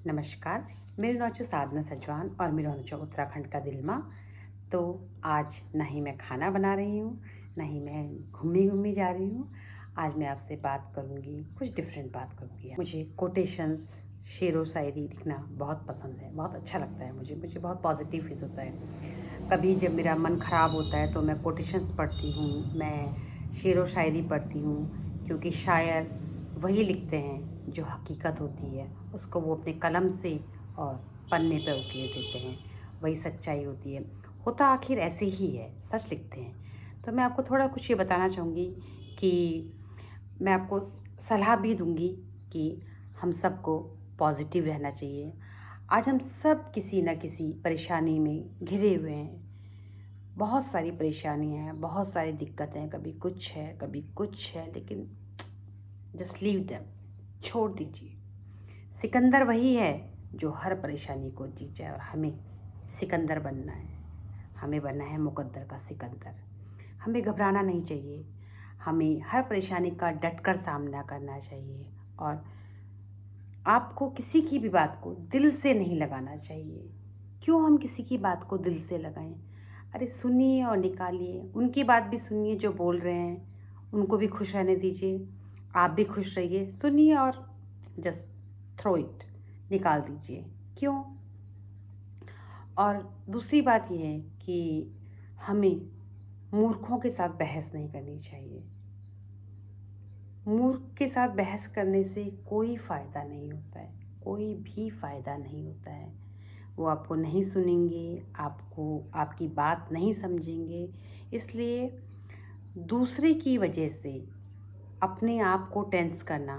नमस्कार, मेरा नाम है साधना सजवान और मेरा है उत्तराखंड का दिलमा। तो आज ना ही मैं खाना बना रही हूँ, ना ही मैं घूमने जा रही हूँ। आज मैं आपसे बात करूँगी, कुछ डिफरेंट बात करूँगी। मुझे कोटेशंस, शेर व शायरी लिखना बहुत पसंद है, बहुत अच्छा लगता है। मुझे बहुत पॉजिटिव फील होता है। कभी जब मेरा मन ख़राब होता है तो मैं कोटेशंस पढ़ती हूँ, मैं शेर व शायरी पढ़ती हूँ, क्योंकि शायर वही लिखते हैं जो हकीकत होती है, उसको वो अपने कलम से और पन्ने पे उकेर देते हैं। वही सच्चाई होती है। होता आखिर ऐसे ही है, सच लिखते हैं। तो मैं आपको थोड़ा कुछ ये बताना चाहूँगी कि मैं आपको सलाह भी दूँगी कि हम सबको पॉजिटिव रहना चाहिए। आज हम सब किसी न किसी परेशानी में घिरे हुए हैं। बहुत सारी परेशानियाँ हैं, बहुत सारी दिक्कतें हैं, कभी कुछ है, कभी कुछ है, लेकिन जस्ट लीव देम, छोड़ दीजिए। सिकंदर वही है जो हर परेशानी को जीत जाए, और हमें सिकंदर बनना है। हमें बनना है मुकद्दर का सिकंदर। हमें घबराना नहीं चाहिए, हमें हर परेशानी का डटकर सामना करना चाहिए। और आपको किसी की भी बात को दिल से नहीं लगाना चाहिए। क्यों हम किसी की बात को दिल से लगाएं? अरे सुनिए और निकालिए, उनकी बात भी सुनिए जो बोल रहे हैं, उनको भी खुश रहने दीजिए, आप भी खुश रहिए। सुनिए और जस्ट थ्रो इट, निकाल दीजिए। क्यों? और दूसरी बात यह है कि हमें मूर्खों के साथ बहस नहीं करनी चाहिए। मूर्ख के साथ बहस करने से कोई फ़ायदा नहीं होता है, कोई भी फ़ायदा नहीं होता है। वो आपको नहीं सुनेंगे, आपकी बात नहीं समझेंगे। इसलिए दूसरे की वजह से अपने आप को टेंस करना,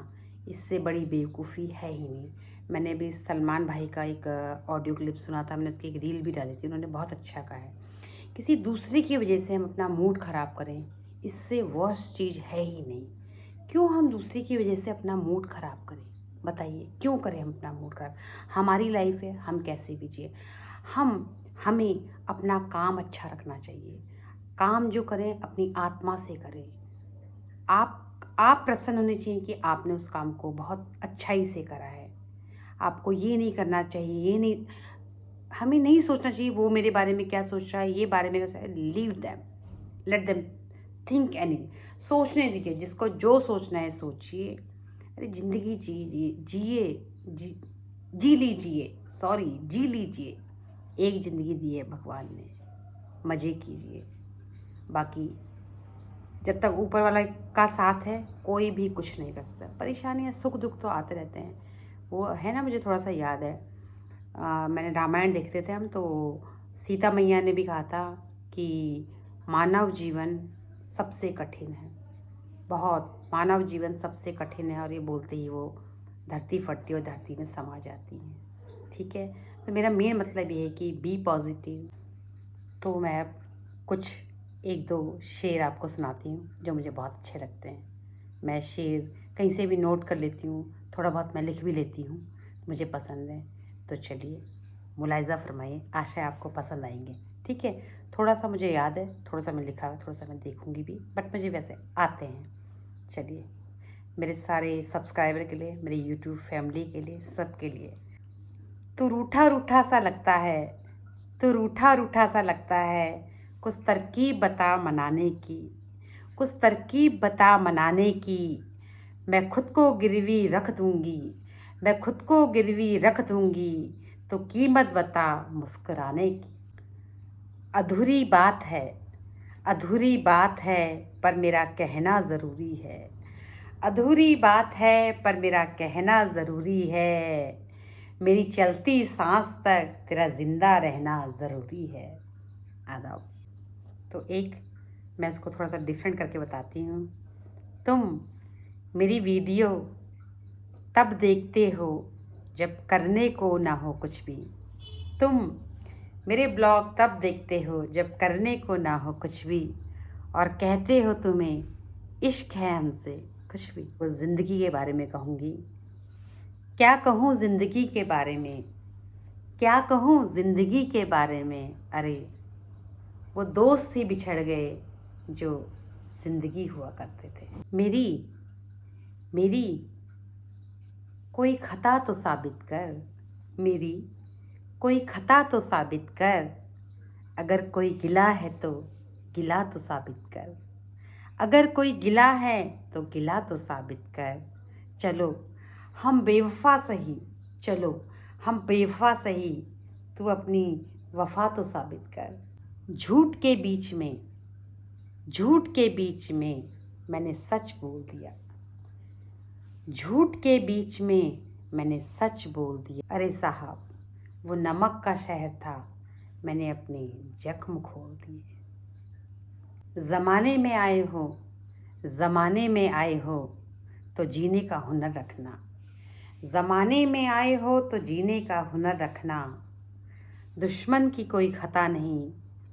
इससे बड़ी बेवकूफ़ी है ही नहीं। मैंने भी सलमान भाई का एक ऑडियो क्लिप सुना था, मैंने उसकी एक रील भी डाली थी, उन्होंने बहुत अच्छा कहा है, किसी दूसरे की वजह से हम अपना मूड ख़राब करें, इससे वर्स्ट चीज़ है ही नहीं। क्यों हम दूसरे की वजह से अपना मूड ख़राब करें? बताइए, क्यों करें हम अपना मूड ख़राब? हमारी लाइफ है, हम कैसे भी जिए। हमें अपना काम अच्छा रखना चाहिए। काम जो करें अपनी आत्मा से करें। आप प्रसन्न होने चाहिए कि आपने उस काम को बहुत अच्छाई से करा है। आपको ये नहीं करना चाहिए, ये नहीं, हमें नहीं सोचना चाहिए वो मेरे बारे में क्या सोच रहा है, ये बारे में कैसा है। Leave them, let them think anything. सोचने दीजिए, जिसको जो सोचना है सोचिए। अरे ज़िंदगी जिए, जी जी लीजिए, सॉरी जी लीजिए। एक ज़िंदगी दी है भगवान ने, मज़े कीजिए। बाकी जब तक ऊपर वाला का साथ है, कोई भी कुछ नहीं कर सकता। परेशानियाँ, सुख दुख तो आते रहते हैं। वो है ना, मुझे थोड़ा सा याद है, मैंने रामायण देखते थे हम, तो सीता मैया ने भी कहा था कि मानव जीवन सबसे कठिन है, बहुत मानव जीवन सबसे कठिन है। और ये बोलते ही वो धरती फटती है और धरती में समा जाती है। ठीक है, तो मेरा मेन मतलब ये है कि बी पॉजिटिव। तो मैं अब कुछ एक दो शेर आपको सुनाती हूँ जो मुझे बहुत अच्छे लगते हैं। मैं शेर कहीं से भी नोट कर लेती हूँ, थोड़ा बहुत मैं लिख भी लेती हूँ, मुझे पसंद है। तो चलिए, मुलाहिज़ा फरमाइए, आशा है आपको पसंद आएंगे। ठीक है, थोड़ा सा मुझे याद है, थोड़ा सा मैं लिखा है, थोड़ा सा मैं देखूँगी भी, बट मुझे वैसे आते हैं। चलिए, मेरे सारे सब्सक्राइबर के लिए, मेरे यूट्यूब फैमिली के लिए, सबके लिए। तू रूठा रूठा सा लगता है, तू रूठा रूठा सा लगता है, कुछ तरकीब बता मनाने की, कुछ तरकीब बता मनाने की। मैं खुद को गिरवी रख दूंगी, मैं खुद को गिरवी रख दूंगी, तो कीमत बता मुस्कुराने की। अधूरी बात है, अधूरी बात है, पर मेरा कहना ज़रूरी है। अधूरी बात है, पर मेरा कहना ज़रूरी है। मेरी चलती सांस तक तेरा ज़िंदा रहना ज़रूरी है। आदाब। तो एक मैं इसको थोड़ा सा डिफरेंट करके बताती हूँ। तुम मेरी वीडियो तब देखते हो जब करने को ना हो कुछ भी। तुम मेरे ब्लॉग तब देखते हो जब करने को ना हो कुछ भी, और कहते हो तुम्हें इश्क है हमसे कुछ भी। वो ज़िंदगी के बारे में कहूँगी, क्या कहूँ ज़िंदगी के बारे में, क्या कहूँ ज़िंदगी के बारे में। अरे वो दोस्त ही बिछड़ गए जो ज़िंदगी हुआ करते थे। मेरी मेरी कोई खता तो साबित कर, मेरी कोई खता तो साबित कर, अगर कोई गिला है तो गिला तो साबित कर, अगर कोई गिला है तो गिला तो साबित कर। चलो हम बेवफा सही, चलो हम बेवफा सही, तू अपनी वफा तो साबित कर। झूठ के बीच में, झूठ के बीच में मैंने सच बोल दिया, झूठ के बीच में मैंने सच बोल दिया। अरे साहब वो नमक का शहर था, मैंने अपने जख्म खोल दिए। ज़माने में आए हो, ज़माने में आए हो तो जीने का हुनर रखना, ज़माने में आए हो तो जीने का हुनर रखना। दुश्मन की कोई खता नहीं,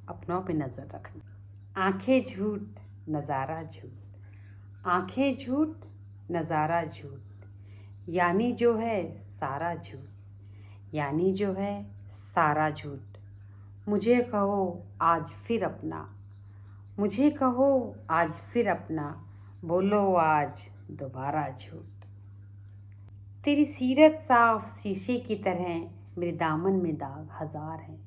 अपनों पे नज़र रखना। आंखें झूठ नज़ारा झूठ, आंखें झूठ नज़ारा झूठ, यानी जो है सारा झूठ, यानी जो है सारा झूठ। मुझे कहो आज फिर अपना, मुझे कहो आज फिर अपना, बोलो आज दोबारा झूठ। तेरी सीरत साफ शीशे की तरह, मेरे दामन में दाग हजार हैं।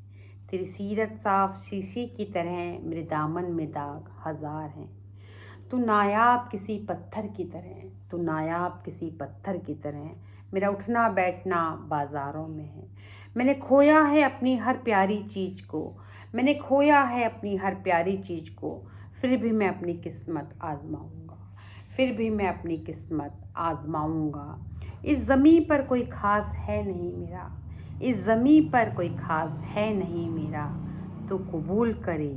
तेरी सीरत साफ शीशे की तरह, मेरे दामन में दाग हजार हैं। तू नायाब किसी पत्थर की तरह, तू नायाब किसी पत्थर की तरह, मेरा उठना बैठना बाज़ारों में है। मैंने खोया है अपनी हर प्यारी चीज़ को, मैंने खोया है अपनी हर प्यारी चीज़ को, फिर भी मैं अपनी किस्मत आजमाऊंगा, फिर भी मैं अपनी किस्मत आजमाऊंगा। इस ज़मीं पर कोई ख़ास है नहीं मेरा, इस ज़मीं पर कोई ख़ास है नहीं मेरा। तो कबूल करे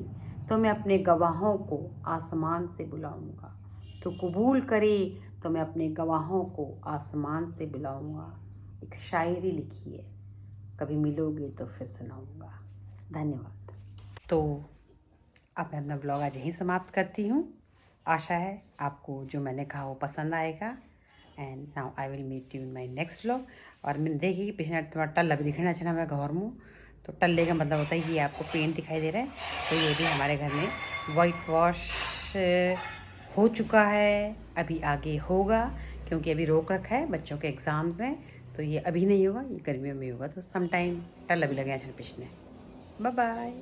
तो मैं अपने गवाहों को आसमान से बुलाऊंगा, तो कबूल करे तो मैं अपने गवाहों को आसमान से बुलाऊंगा। एक शायरी लिखी है, कभी मिलोगे तो फिर सुनाऊंगा। धन्यवाद। तो अब मैं अपना ब्लॉग आज यहीं समाप्त करती हूँ। आशा है आपको जो मैंने कहा वो पसंद आएगा। And now I will meet you in my next blog. और मैंने देखी कि पिछले तुम्हारा टल्ला भी दिखना चाहिए हमारे घर में, तो टल्ले का मतलब होता है ये आपको पेंट दिखाई दे रहा है, तो ये भी हमारे घर में वाइट वॉश हो चुका है, अभी आगे होगा क्योंकि अभी रोक रखा है, बच्चों के एग्ज़ाम्स हैं, तो ये अभी नहीं होगा, ये गर्मियों में होगा। तो सम टाइम टल्ला भी लगे अच्छा पिछने। Bye bye.